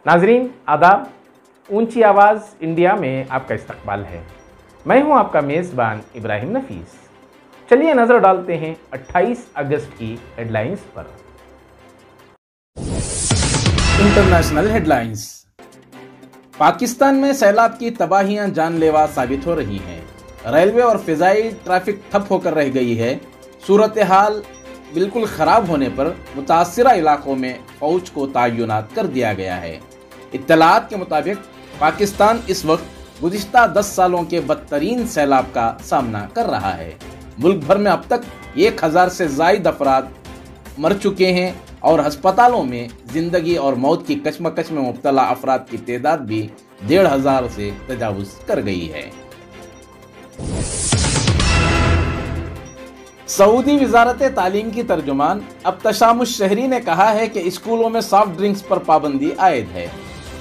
नाजरीन आदाब, ऊंची आवाज़ इंडिया में आपका इस्तकबाल है। मैं हूं आपका मेज़बान इब्राहिम नफीस। चलिए नज़र डालते हैं 28 अगस्त की हेडलाइंस पर। International headlines. पाकिस्तान में सैलाब की तबाहियां जानलेवा साबित हो रही हैं। रेलवे और फिजाई ट्रैफिक ठप होकर रह गई है। सूरत हाल बिल्कुल ख़राब होने पर मुतासिरा इलाकों में फौज को तैनात कर दिया गया है। इत्तलात के मुताबिक पाकिस्तान इस वक्त गुज़िश्ता 10 सालों के बदतरीन सैलाब का सामना कर रहा है। मुल्क भर में अब तक 1000 से ज़ायद अफराद मर चुके हैं और अस्पतालों में ज़िंदगी और मौत की कशमकश में मुब्तला अफराद की तादाद भी 1500 से तजावुज़ कर गई है। सऊदी वजारत तालीम की तर्जुमान अब्तशामुश शहरी ने कहा है कि स्कूलों में सॉफ्ट ड्रिंक्स पर पाबंदी आयद है।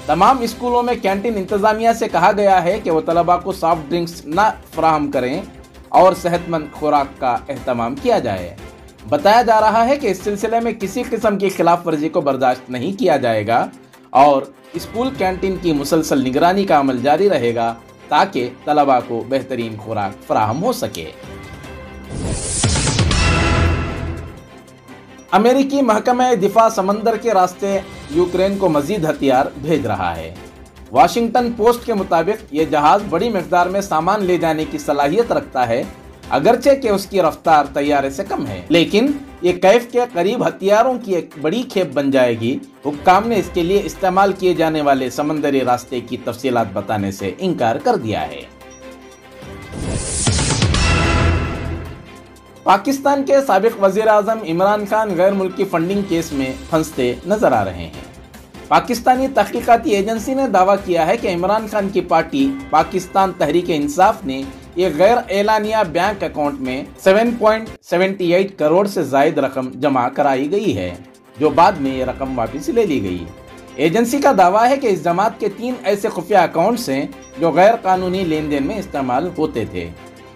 तमाम स्कूलों में कैंटीन इंतजामिया से कहा गया है कि वो तलबा को सॉफ्ट ड्रिंक्स न फराहम करें और सेहतमंद खुराक का एहतमाम किया जाए। बताया जा रहा है कि इस सिलसिले में किसी किस्म की खिलाफ वर्जी को बर्दाश्त नहीं किया जाएगा और स्कूल कैंटीन की मुसलसल निगरानी का अमल जारी रहेगा ताकि तलबा को बेहतरीन खुराक फराहम हो सके। अमेरिकी महकमा दिफा समंदर के रास्ते यूक्रेन को मजीद हथियार भेज रहा है। वाशिंगटन पोस्ट के मुताबिक ये जहाज बड़ी मकदार में सामान ले जाने की सलाहियत रखता है, अगरचे कि उसकी रफ्तार तैयारे से कम है, लेकिन ये कैफ के करीब हथियारों की एक बड़ी खेप बन जाएगी। हुक्काम ने इसके लिए इस्तेमाल किए जाने वाले समंदरी रास्ते की तफसीलात बताने से इनकार कर दिया है। पाकिस्तान के साबिक वज़ीर-ए-आज़म इमरान खान गैर मुल्की फंडिंग केस में फंसते नजर आ रहे हैं। पाकिस्तानी तहकीकाती एजेंसी ने दावा किया है कि इमरान खान की पार्टी पाकिस्तान तहरीक इंसाफ ने एक गैर एलानिया बैंक अकाउंट में 7.78 करोड़ से जायद रकम जमा कराई गई है, जो बाद में ये रकम वापस ले ली गई। एजेंसी का दावा है कि इस जमात के 3 ऐसे खुफिया अकाउंट्स हैं जो गैर कानूनी लेन देन में इस्तेमाल होते थे।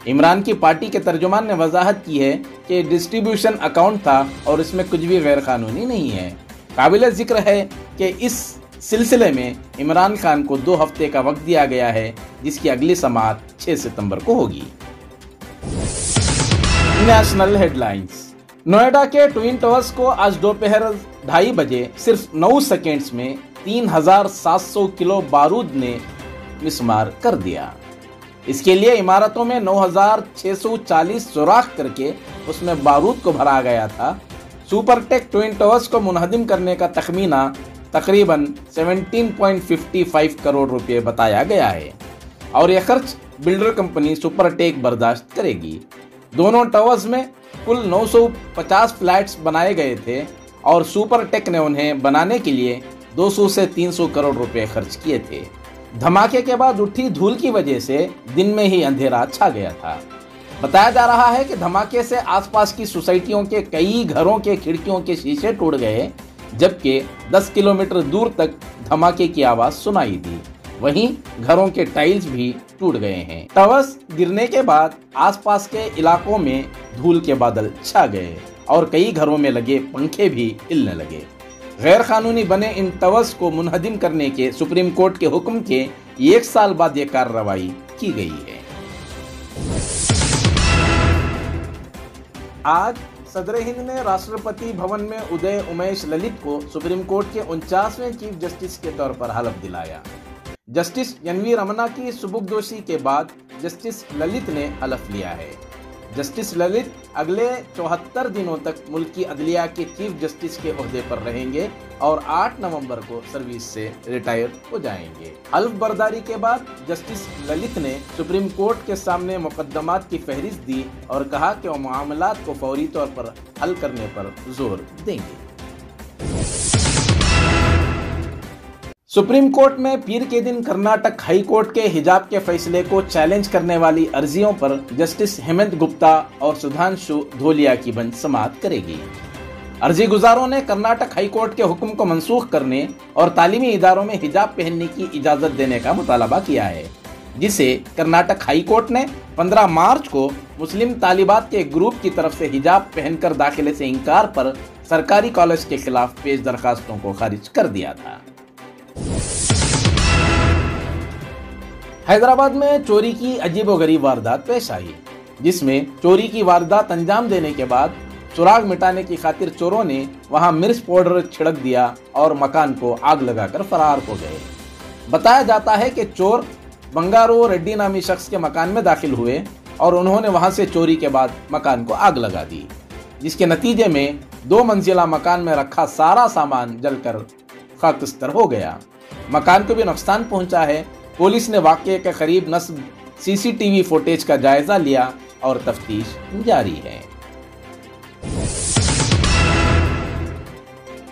इमरान की पार्टी के तर्जुमान ने वजाहत की है कि डिस्ट्रीब्यूशन अकाउंट था और इसमें कुछ भी गैर कानूनी नहीं है। काबिल जिक्र है कि इस सिलसिले में इमरान खान को 2 हफ्ते का वक्त दिया गया है, जिसकी अगली समाअत 6 सितंबर को होगी। National headlines. नोएडा के ट्विन टावर्स को आज दोपहर 2:30 बजे सिर्फ 9 सेकेंड्स में 3700 किलो बारूद ने मिसमार कर दिया। इसके लिए इमारतों में 9640 सुराख करके उसमें बारूद को भरा गया था। सुपरटेक ट्विन टावर्स को मुनहदिम करने का तखमीना तकरीबन 17.55 करोड़ रुपए बताया गया है और यह खर्च बिल्डर कंपनी सुपरटेक बर्दाश्त करेगी। दोनों टावर्स में कुल 950 फ्लैट्स बनाए गए थे और सुपरटेक ने उन्हें बनाने के लिए 200 से 300 करोड़ रुपए खर्च किए थे। धमाके के बाद उठी धूल की वजह से दिन में ही अंधेरा छा गया था। बताया जा रहा है कि धमाके से आसपास की सोसाइटियों के कई घरों के खिड़कियों के शीशे टूट गए, जबकि 10 किलोमीटर दूर तक धमाके की आवाज सुनाई दी। वहीं घरों के टाइल्स भी टूट गए हैं। टावर्स गिरने के बाद आसपास के इलाकों में धूल के बादल छा गए और कई घरों में लगे पंखे भी हिलने लगे। गैर कानूनी बने इन टावर्स को मुनहदिम करने के सुप्रीम कोर्ट के हुक्म के 1 साल बाद यह कार्रवाई की गई है। आज सदर हिंद ने राष्ट्रपति भवन में उदय उमेश ललित को सुप्रीम कोर्ट के 49वें चीफ जस्टिस के तौर पर हलफ दिलाया। Justice NV. रमन्ना की सुबुकदोशी के बाद जस्टिस ललित ने हलफ लिया है। जस्टिस ललित अगले 74 दिनों तक मुल्की अदलिया के चीफ जस्टिस के ओहदे पर रहेंगे और 8 नवंबर को सर्विस से रिटायर हो जाएंगे। हल्फ बर्दारी के बाद जस्टिस ललित ने सुप्रीम कोर्ट के सामने मुकदमात की फहरिस्त दी और कहा कि वो मामलात को फौरी तौर पर हल करने पर जोर देंगे। सुप्रीम कोर्ट में पीर के दिन कर्नाटक हाई कोर्ट के हिजाब के फैसले को चैलेंज करने वाली अर्जियों पर जस्टिस हेमंत गुप्ता और सुधांशु धोलिया की बेंच समाअत करेगी। अर्जी गुजारों ने कर्नाटक हाई कोर्ट के हुक्म को मनसूख करने और तालीमी इदारों में हिजाब पहनने की इजाजत देने का मुतालबा किया है, जिसे कर्नाटक हाई कोर्ट ने 15 मार्च को मुस्लिम तालिबात के ग्रुप की तरफ से हिजाब पहनकर दाखिले से इंकार पर सरकारी कॉलेज के खिलाफ पेश दरखास्तों को खारिज कर दिया था। हैदराबाद में चोरी की अजीबोगरीब वारदात पेश आई, जिसमें चोरी की वारदात अंजाम देने के बाद सुराग मिटाने की खातिर चोरों ने वहां मिर्च पाउडर छिड़क दिया और मकान को आग लगाकर फरार हो गए। बताया जाता है कि चोर बंगारू रेड्डी नामी शख्स के मकान में दाखिल हुए और उन्होंने वहां से चोरी के बाद मकान को आग लगा दी, जिसके नतीजे में 2 मंजिला मकान में रखा सारा सामान जलकर खाकस्तर हो गया। मकान को भी नुकसान पहुंचा है। पुलिस ने वाकये के करीब नस्ब सीसीटीवी फुटेज का जायजा लिया और तफ्तीश जारी है।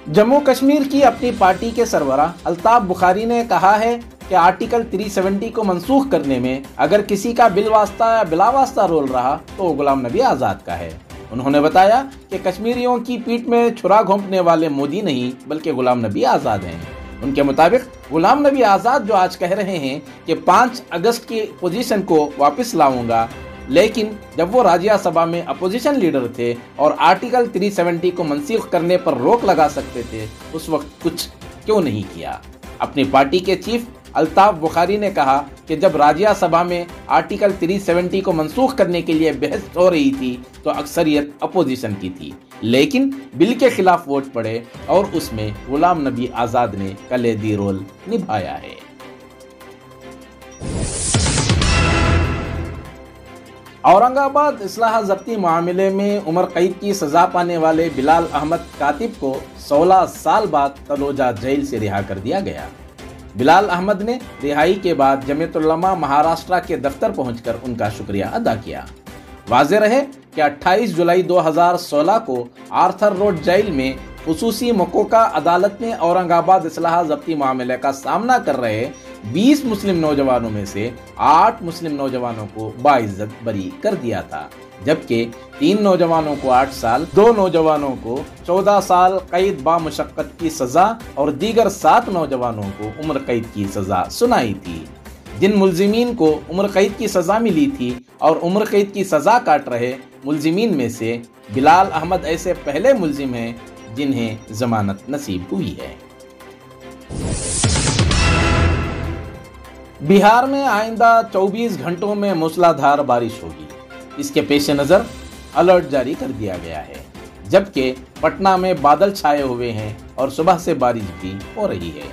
जम्मू कश्मीर की अपनी पार्टी के सरबराह अल्ताफ बुखारी ने कहा है कि आर्टिकल 370 को मंसूख करने में अगर किसी का बिलवास्ता या बिलावास्ता रोल रहा तो गुलाम नबी आज़ाद का है। उन्होंने बताया कि कश्मीरियों की पीठ में छुरा घोंपने वाले मोदी नहीं बल्कि गुलाम नबी आज़ाद हैं। उनके मुताबिक गुलाम नबी आज़ाद जो आज कह रहे हैं कि 5 अगस्त की पोजीशन को वापस लाऊंगा, लेकिन जब वो राज्यसभा में अपोजिशन लीडर थे और आर्टिकल 370 को मंसूख करने पर रोक लगा सकते थे, उस वक्त कुछ क्यों नहीं किया। अपनी पार्टी के चीफ अल्ताफ बुखारी ने कहा कि जब राज्यसभा में आर्टिकल 370 को मंसूख करने के लिए बहस हो रही थी तो अक्सरियत अपोजिशन की थी, लेकिन बिल के खिलाफ वोट पड़े और उसमें गुलाम नबी आज़ाद ने कलीदी रोल निभाया है। औरंगाबाद इस्लाह जब्ती मामले में उम्र कैद की सजा पाने वाले बिलाल अहमद कातिब को 16 साल बाद तलोजा जेल से रिहा कर दिया गया। बिलाल अहमद ने रिहाई के बाद जमीयत उलमा महाराष्ट्र के दफ्तर पहुंचकर उनका शुक्रिया अदा किया। वाज़ेह रहे कि 28 जुलाई 2016 को आर्थर रोड जेल में खुसूसी मकोका अदालत ने औरंगाबाद इस्लाह जब्ती मामले का सामना कर रहे 20 मुस्लिम नौजवानों में से 8 मुस्लिम नौजवानों को बाइज्जत बरी कर दिया था, जबकि 3 नौजवानों को 8 साल, 2 नौजवानों को 14 साल कैद बामुशक्कत की सजा और दीगर 7 नौजवानों को उम्र कैद की सजा सुनाई थी। जिन मुल्जिमीन को उम्र कैद की सजा मिली थी और उम्र कैद की सजा काट रहे मुल्जिमीन में से बिलाल अहमद ऐसे पहले मुल्जिम हैं जिन्हें जमानत नसीब हुई है। बिहार में आइंदा 24 घंटों में मूसलाधार बारिश होगी। इसके पेश नज़र अलर्ट जारी कर दिया गया है, जबकि पटना में बादल छाए हुए हैं और सुबह से बारिश भी हो रही है।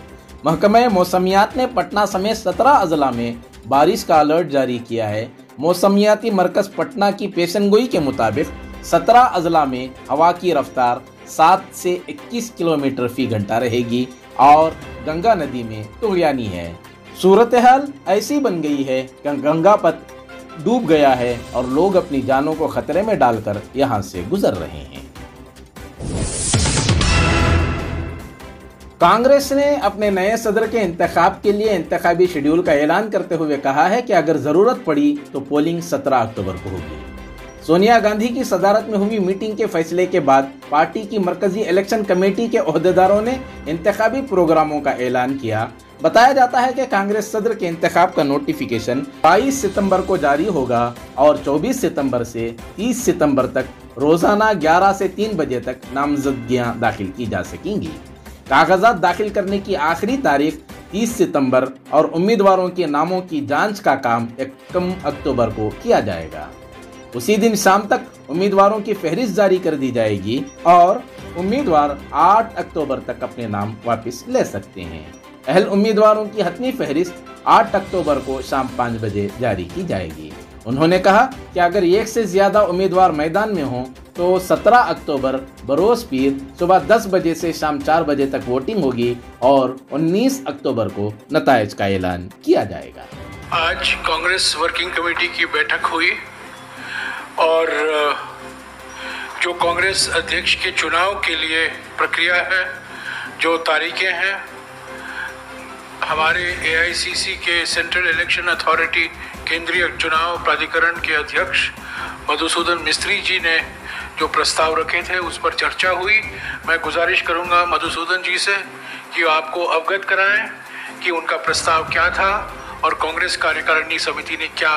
महकमा मौसमियात ने पटना समेत 17 अजला में बारिश का अलर्ट जारी किया है। मौसमियाती मरकज़ पटना की पेशनगोई के मुताबिक 17 अजला में हवा की रफ्तार 7 से 21 किलोमीटर फी घंटा रहेगी और गंगा नदी में तुग़यानी है। सूरत हाल ऐसी बन गई है कि गंगा पथ डूब गया है और लोग अपनी जानों को खतरे में डालकर यहां से गुजर रहे हैं। कांग्रेस ने अपने नए सदर के इंतखाब के लिए इंतखाबी शेड्यूल का ऐलान करते हुए कहा है कि अगर जरूरत पड़ी तो पोलिंग 17 अक्टूबर को होगी। सोनिया गांधी की सदारत में हुई मीटिंग के फैसले के बाद पार्टी की मरकजी इलेक्शन कमेटी के ओहदेदारों ने इंतखाबी प्रोग्रामों का ऐलान किया। बताया जाता है कि कांग्रेस सदर के इंतखाब का नोटिफिकेशन 22 सितंबर को जारी होगा और 24 सितंबर से 30 सितंबर तक रोजाना 11 से 3 बजे तक नामजदगियां दाखिल की जा सकेंगी। कागजात दाखिल करने की आखिरी तारीख 30 सितंबर और उम्मीदवारों के नामों की जांच का काम 1 अक्टूबर को किया जाएगा। उसी दिन शाम तक उम्मीदवारों की फहरिस्त जारी कर दी जाएगी और उम्मीदवार 8 अक्टूबर तक अपने नाम वापस ले सकते हैं। अहल उम्मीदवारों की हतमी फहरिस्त 8 अक्टूबर को शाम 5 बजे जारी की जाएगी। उन्होंने कहा कि अगर एक से ज्यादा उम्मीदवार मैदान में हों तो 17 अक्टूबर बरोज पीर सुबह 10 बजे से शाम 4 बजे तक वोटिंग होगी और 19 अक्टूबर को नतायज का ऐलान किया जाएगा। आज कांग्रेस वर्किंग कमेटी की बैठक हुई और जो कांग्रेस अध्यक्ष के चुनाव के लिए प्रक्रिया है, जो तारीखें हैं, हमारे AICC के सेंट्रल इलेक्शन अथॉरिटी केंद्रीय चुनाव प्राधिकरण के अध्यक्ष मधुसूदन मिस्त्री जी ने जो प्रस्ताव रखे थे उस पर चर्चा हुई। मैं गुजारिश करूंगा मधुसूदन जी से कि आपको अवगत कराएं कि उनका प्रस्ताव क्या था और कांग्रेस कार्यकारिणी समिति ने क्या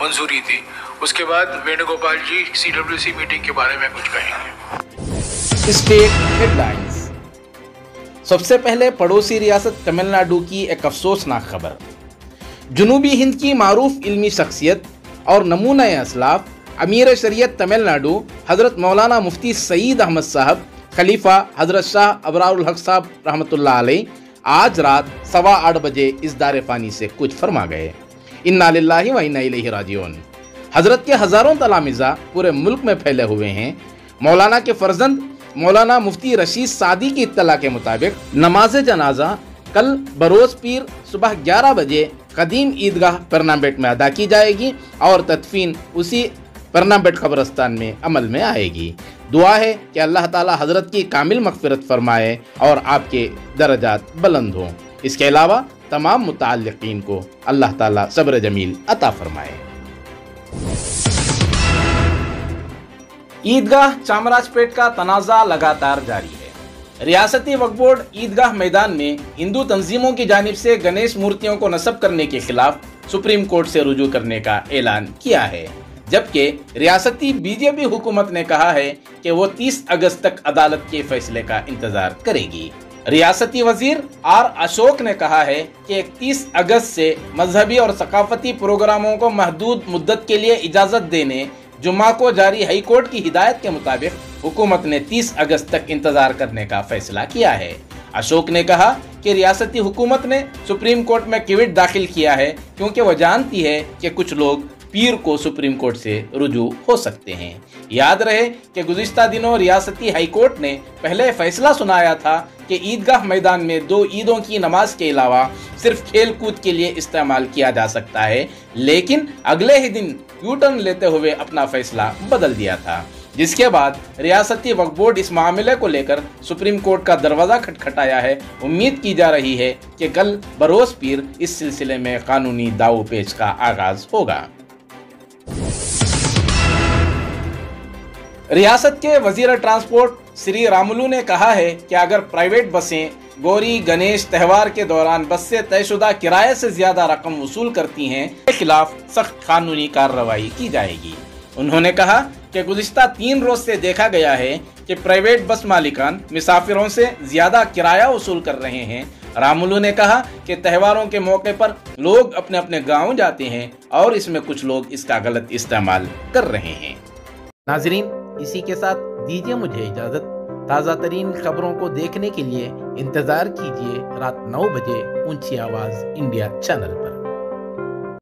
मंजूरी दी। उसके बाद वेणुगोपाल जी CWC मीटिंग के बारे में कुछ कहेंगे। State headlines. सबसे पहले पड़ोसी रियासत तमिलनाडु की एक अफसोसनाक खबर। जुनूबी हिंद की मारूफ इल्मी शख्सियत और नमूना असलाफ अमीर शरीयत तमिलनाडु हज़रत मौलाना मुफ्ती सईद अहमद साहब खलीफा हज़रत शाह अबरारुल हक साहब रहमतुल्लाह अलैह आज रात 8:15 बजे इस दारे फ़ानी से कुछ फरमा गए। इन्ना लिल्लाहि व इन्ना इलैहि राजिऊन। हज़रत के हज़ारों तलामिज़ा पूरे मुल्क में फैले हुए हैं। मौलाना के फर्जंद मौलाना मुफ्ती रशीद सादी की इत्तला के मुताबिक नमाज जनाजा कल बरोज़ पीर सुबह 11 बजे कदीम ईदगाह परनाबेट में अदा की जाएगी और तदफीन उसी परनाबेट कब्रस्तान में अमल में आएगी। दुआ है कि अल्लाह ताला हज़रत की कामिल मग़फ़िरत फरमाए और आपके दरजात बुलंद हों। इसके अलावा तमाम मुतअल्लिक़ीन को अल्लाह ताला सब्र जमील अता फरमाए। ईदगाह चामराजपेट का तनाज़ा लगातार जारी है। रियासती वक्फ बोर्ड ईदगाह मैदान में हिंदू तंजीमों की जानिब से गणेश मूर्तियों को नस्ब करने के खिलाफ सुप्रीम कोर्ट से रुजू करने का ऐलान किया है, जबकि रियासती बीजेपी हुकूमत ने कहा है कि वो 30 अगस्त तक अदालत के फैसले का इंतजार करेगी। रियासती वजीर आर अशोक ने कहा है कि 31 अगस्त से मजहबी और सकाफती प्रोग्रामों को महदूद मुद्दत के लिए इजाज़त देने जुम्मा को जारी हाई कोर्ट की हिदायत के मुताबिक हुकूमत ने 30 अगस्त तक इंतजार करने का फैसला किया है। अशोक ने कहा कि रियासती हुकूमत ने सुप्रीम कोर्ट में किविट दाखिल किया है क्योंकि वह जानती है कि कुछ लोग पीर को सुप्रीम कोर्ट से रुजू हो सकते हैं। याद रहे कि गुज़िश्ता दिनों रियासती हाई कोर्ट ने पहले फैसला सुनाया था कि ईदगाह मैदान में 2 ईदों की नमाज के अलावा सिर्फ खेल कूद के लिए इस्तेमाल किया जा सकता है, लेकिन अगले ही दिन यू टर्न लेते हुए अपना फैसला बदल दिया था, जिसके बाद रियासती वक्फ बोर्ड इस मामले को लेकर सुप्रीम कोर्ट का दरवाज़ा खटखटाया है। उम्मीद की जा रही है कि कल बरोज़ पीर इस सिलसिले में कानूनी दाव पेच का आगाज होगा। रियासत के वजीर ट्रांसपोर्ट श्री रामुलू ने कहा है कि अगर प्राइवेट बसें गौरी गणेश त्यौहार के दौरान बस से तयशुदा किराए से ज्यादा रकम वसूल करती हैं, के खिलाफ सख्त कानूनी कार्रवाई की जाएगी। उन्होंने कहा कि गुज़िश्ता 3 रोज से देखा गया है कि प्राइवेट बस मालिकान मुसाफिरों से ज्यादा किराया वसूल कर रहे हैं। रामुलू ने कहा कि त्योहारों के मौके पर लोग अपने अपने गाँव जाते हैं और इसमें कुछ लोग इसका गलत इस्तेमाल कर रहे हैं। नाजरीन, इसी के साथ दीजिए मुझे इजाजत। ताज़ा तरीन खबरों को देखने के लिए इंतजार कीजिए रात 9 बजे ऊंची आवाज इंडिया चैनल पर।